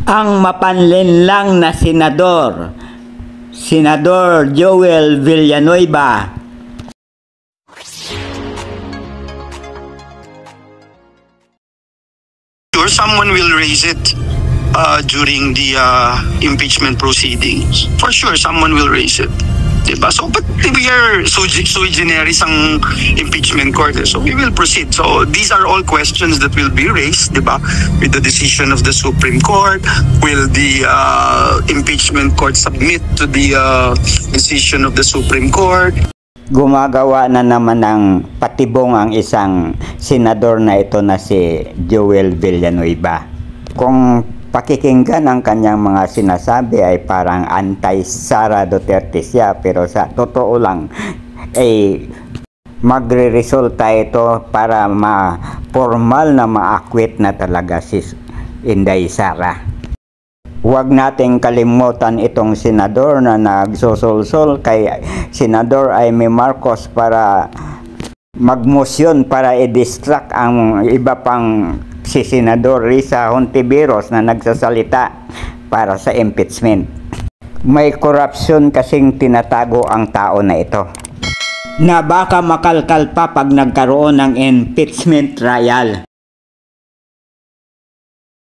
ang mapanlinlang na senador, Senador Joel Villanueva. Sure, someone will raise it during the impeachment proceedings. For sure, someone will raise it. Diba? So, but we are sui generis ang impeachment court. So, we will proceed. So, these are all questions that will be raised, diba? With the decision of the Supreme Court. Will the impeachment court submit to the decision of the Supreme Court? Gumagawa na naman ng patibong ang isang senador na ito na si Joel Villanueva. Kung pakikinggan ang kanyang mga sinasabi ay parang anti-Sara Duterte siya, pero sa totoo lang ay magre-resulta ito para formal na ma-acquit na talaga si Inday Sara. Huwag nating kalimutan itong senador na nagsusulsol kay Senador Amy Marcos para magmosyon para i-distract ang iba pang si Senador Risa Hontiveros na nagsasalita para sa impeachment. May korupsyon kasing tinatago ang tao na ito, na baka makalkal pa pag nagkaroon ng impeachment trial.